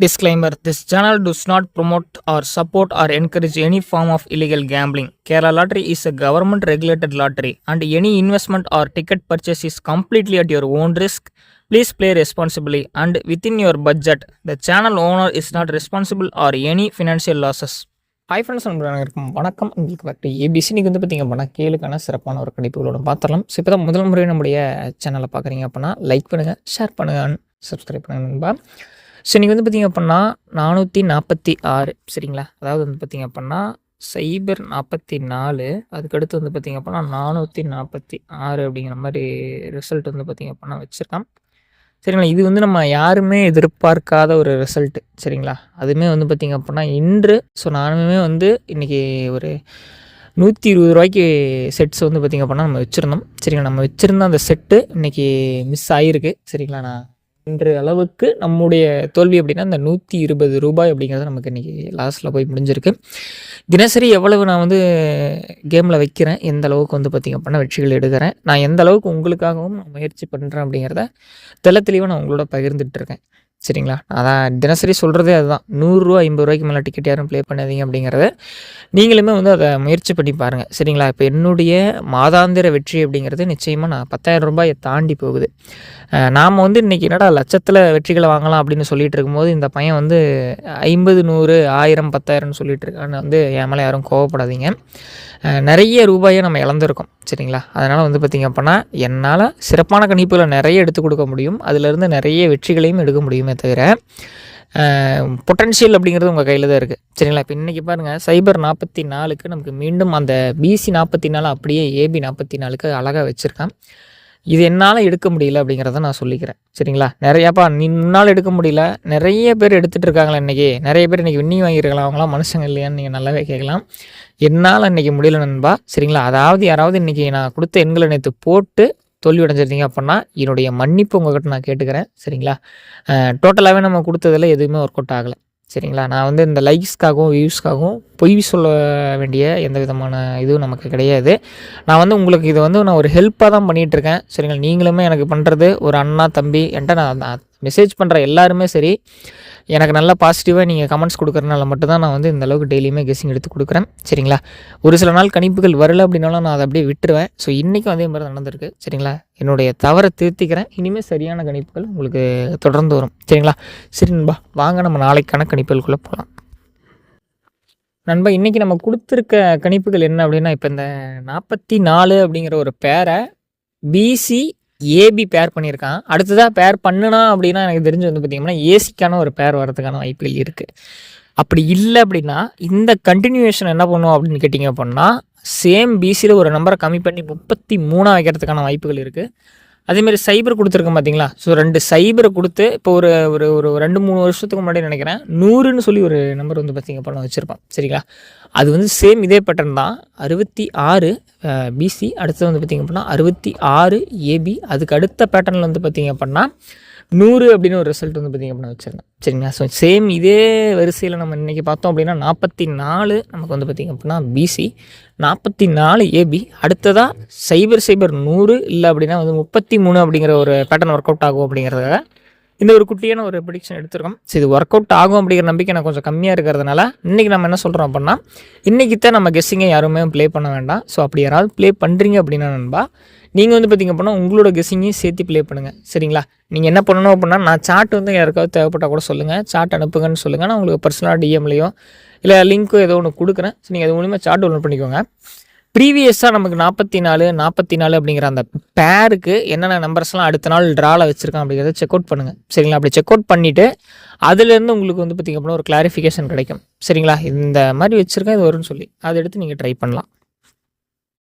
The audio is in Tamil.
Disclaimer: This channel does not promote or support or encourage any form of illegal gambling. Kerala Lottery is a government regulated lottery and any investment or ticket purchase is completely at your own risk. Please play responsibly and within your budget. The channel owner is not responsible or any financial losses. Hi friends, அனைவருக்கும் வணக்கம். உங்களுக்கு பார்த்து ஏபிசி நீங்கள் வந்து பார்த்திங்க அப்படின்னா கேளுக்கான சிறப்பான ஒரு கணிப்புகளோட பார்த்துடலாம். ஸோ இப்போ தான் முதல் முறை நம்முடைய சேனலை பார்க்குறீங்க அப்படின்னா லைக் பண்ணுங்கள், ஷேர் பண்ணுங்கள், சப்ஸ்கிரைப் பண்ணுங்கள் நண்பா. ஸோ நீங்கள் வந்து பார்த்திங்க அப்படின்னா 446 சரிங்களா, அதாவது வந்து பார்த்திங்க அப்படின்னா சைபர் 44, அதுக்கடுத்து வந்து பார்த்திங்க அப்படின்னா 446 அப்படிங்கிற மாதிரி ரிசல்ட் வந்து பார்த்திங்க அப்படின்னா வச்சுருக்கான் சரிங்களா. இது வந்து நம்ம யாருமே எதிர்பார்க்காத ஒரு ரிசல்ட்டு சரிங்களா. அதுவுமே வந்து பார்த்திங்க அப்படின்னா இன்று நானுமே வந்து இன்றைக்கி ஒரு 120 ரூபாய்க்கு செட்ஸ் வந்து பார்த்திங்க அப்படின்னா நம்ம வச்சுருந்தோம் சரிங்களா. நம்ம வச்சுருந்த அந்த செட்டு இன்றைக்கி மிஸ் ஆகிருக்கு சரிங்களா. நான் இன்று அளவுக்கு நம்முடைய தோல்வி அப்படின்னா இந்த 120 ரூபாய் அப்படிங்கிறது நமக்கு இன்றைக்கி லாஸ்ட்டில் போய் முடிஞ்சிருக்கு. தினசரி எவ்வளவு நான் வந்து கேமில் வைக்கிறேன், எந்த அளவுக்கு வந்து பார்த்திங்க அப்படின்னா வெற்றிகள் எடுக்கிறேன், நான் எந்த அளவுக்கு உங்களுக்காகவும் முயற்சி பண்ணுறேன் அப்படிங்கிறத தெளிவாக நான் உங்களோட பகிர்ந்துட்டுருக்கேன் சரிங்களா. அதான் தினசரி சொல்கிறதே அதுதான். 100 ரூபா 50 ரூபாய்க்கு மேலே டிக்கெட் யாரும் ப்ளே பண்ணாதீங்க அப்படிங்கிறத நீங்களுமே வந்து அதை முயற்சி பண்ணி பாருங்கள் சரிங்களா. இப்போ என்னுடைய மாதாந்திர வெற்றி அப்படிங்கிறது நிச்சயமாக நான் 10,000 ரூபாயை தாண்டி போகுது. நாம் வந்து இன்றைக்கி என்னடா லட்சத்தில் வெற்றிகளை வாங்கலாம் அப்படின்னு சொல்லிகிட்டு இருக்கும்போது இந்த பையன் வந்து 50, 100, 1000, 10,000ன்னு சொல்லிகிட்டு இருக்கான்னு வந்து என் மேலே யாரும் கோவப்படாதீங்க. நிறைய ரூபாயை நம்ம இழந்திருக்கோம் சரிங்களா. அதனால் வந்து பார்த்திங்க அப்படின்னா என்னால் சிறப்பான கணிப்புகளை நிறைய எடுத்து கொடுக்க முடியும், அதிலிருந்து நிறைய வெற்றிகளையும் எடுக்க முடியுமே தவிர பொட்டன்ஷியல் அப்படிங்கிறது உங்கள் கையில் தான் இருக்குது சரிங்களா. இப்போ இன்றைக்கி பாருங்கள், சைபர் 44க்கு நமக்கு மீண்டும் அந்த பிசி 44 அப்படியே ஏபி 44க்கு அழகாக வச்சுருக்கான். இது என்னால் எடுக்க முடியல அப்படிங்கிறத நான் சொல்லிக்கிறேன் சரிங்களா. நிறையாப்பா நின்னால் எடுக்க முடியல, நிறைய பேர் எடுத்துகிட்டு இருக்காங்களா இன்றைக்கி, நிறைய பேர் இன்றைக்கி வின்னி வாங்கியிருக்கலாம், அவங்களாம் மனுஷங்க இல்லையான்னு நீங்கள் நல்லாவே கேட்கலாம். என்னால் இன்றைக்கி முடியல நண்பா சரிங்களா. அதாவது யாராவது இன்றைக்கி நான் கொடுத்த எண்களை நேற்று போட்டு தோல்வி அடைஞ்சிருந்தீங்க அப்படின்னா என்னுடைய மன்னிப்பு உங்கள்கிட்ட நான் கேட்டுக்கிறேன் சரிங்களா. டோட்டலாகவே நம்ம கொடுத்ததில் எதுவுமே ஒர்க் அவுட் ஆகலை சரிங்களா. நான் வந்து இந்த லைக்ஸ்க்காகவும் வியூஸ்க்காகவும் பொய் சொல்ல வேண்டிய எந்த விதமான இதுவும் நமக்கு கிடையாது. நான் வந்து உங்களுக்கு இதை வந்து நான் ஒரு ஹெல்ப்பாக தான் பண்ணிகிட்ருக்கேன் சரிங்களா. நீங்களுமே எனக்கு பண்ணுறது ஒரு அண்ணா தம்பி என்கிட்ட நான் மெசேஜ் பண்ணுற எல்லாருமே சரி, எனக்கு நல்லா பாசிட்டிவாக நீங்கள் கமெண்ட்ஸ் கொடுக்குறதுனால மட்டும்தான் நான் வந்து இந்த அளவுக்கு டெய்லியுமே கெஸ்ஸிங் எடுத்து கொடுக்குறேன் சரிங்களா. ஒரு சில நாள் கணிப்புகள் வரல அப்படின்னாலும் நான் அதை அப்படியே விட்டுருவேன். ஸோ இன்றைக்கும் அதே மாதிரி நடந்திருக்கு சரிங்களா. என்னுடைய தவறை திருத்திக்கிறேன். இனிமேல் சரியான கணிப்புகள் உங்களுக்கு தொடர்ந்து வரும் சரிங்களா. சரி நண்பா, வாங்க நம்ம நாளைக்கான கணிப்புகளுக்குள்ளே போகலாம். நண்பா, இன்றைக்கி நம்ம கொடுத்துருக்க கணிப்புகள் என்ன அப்படின்னா, இப்போ இந்த 44 அப்படிங்கிற ஒரு பேரை பிசி ஏபி பேர் பண்ணியிருக்கான். அடுத்ததாக பேர் பண்ணுனா அப்படின்னா எனக்கு தெரிஞ்சு வந்து பார்த்திங்கன்னா ஏசிக்கான ஒரு பேர் வரதுக்கான வாய்ப்புகள் இருக்குது. அப்படி இல்லை அப்படின்னா இந்த கண்டினியூவேஷன் என்ன பண்ணுவோம் அப்படின்னு கேட்டிங்க அப்படின்னா, சேம் பிசியில் ஒரு நம்பரை கம்மி பண்ணி 33 வைக்கிறதுக்கான வாய்ப்புகள் இருக்குது. அதேமாதிரி சைபர் கொடுத்துருக்கோம் பார்த்தீங்களா. ஸோ 2 சைபரை கொடுத்து இப்போ ஒரு ஒரு ஒரு 2-3 வருஷத்துக்கு முன்னாடி நினைக்கிறேன் 100ன்னு சொல்லி ஒரு நம்பர் வந்து பார்த்திங்க அப்படின்னா வச்சுருப்பான் சரிங்களா. அது வந்து சேம் இதே பேட்டர்ன் தான். 66 பிசி, அடுத்தது வந்து பார்த்திங்க அப்படின்னா 66 ஏபி, அதுக்கு அடுத்த பேட்டர்னில் வந்து பார்த்திங்க அப்படின்னா 100 அப்படின்னு ஒரு ரிசல்ட் வந்து பார்த்திங்க அப்படின்னா வச்சுருந்தேன் சரிங்களா. ஸோ சேம் இதே வரிசையில் நம்ம இன்றைக்கி பார்த்தோம் அப்படின்னா 44 நமக்கு வந்து பார்த்திங்க அப்படின்னா பிசி, 44 ஏபி, அடுத்ததாக சைபர் 100 இல்லை அப்படின்னா வந்து 33 அப்படிங்கிற ஒரு பேட்டர்ன் ஒர்க் அவுட் ஆகும் அப்படிங்கிறத இந்த ஒரு குட்டியான ஒரு ப்ரெடிக்ஷன் எடுத்துருக்கோம். ஸோ இது ஒர்க் அவுட் ஆகும் அப்படிங்கிற நம்பிக்கை எனக்கு கொஞ்சம் கம்மியாக இருக்கிறதுனால இன்றைக்கி நம்ம என்ன சொல்கிறோம் அப்படின்னா, இன்றைக்கி தான் நம்ம கெஸ்ஸிங்கை யாருமே ப்ளே பண்ண வேண்டாம். ஸோ அப்படி யாராவது ப்ளே பண்ணுறீங்க அப்படின்னா நண்பா, நீங்கள் வந்து பார்த்திங்க அப்படின்னா உங்களோட கெஸ்ஸிங்கையும் சேர்த்து ப்ளே பண்ணுங்கள் சரிங்களா. நீங்கள் என்ன பண்ணணும் அப்படின்னா, நான் சார்ட் வந்து யாருக்காவது தேவைப்பட்டால் கூட சொல்லுங்கள், சார்ட் அனுப்புங்கன்னு சொல்லுங்கள். நான் உங்களுக்கு பர்சனலாக டிஎம்லையோ இல்லை லிங்க்கோ ஏதோ ஒன்று கொடுக்குறேன். ஸோ நீங்கள் அது மூலிமா சார்ட் டவுன்லோட் பண்ணிக்கோங்க. ப்ரீவியஸாக நமக்கு 44 அப்படிங்கிற அந்த பேருக்கு என்னென்ன நம்பர்ஸ்லாம் அடுத்த நாள் ட்ராவில் வச்சுருக்கான் அப்படிங்கிறத செக் அவுட் பண்ணுங்கள் சரிங்களா. அப்படி செக் அவுட் பண்ணிவிட்டு அதுலேருந்து உங்களுக்கு வந்து பார்த்திங்க அப்படின்னா ஒரு கிளாரிஃபிகேஷன் கிடைக்கும் சரிங்களா. இந்த மாதிரி வச்சுருக்கேன், இது வரும்னு சொல்லி அதை எடுத்து நீங்கள் ட்ரை பண்ணலாம்.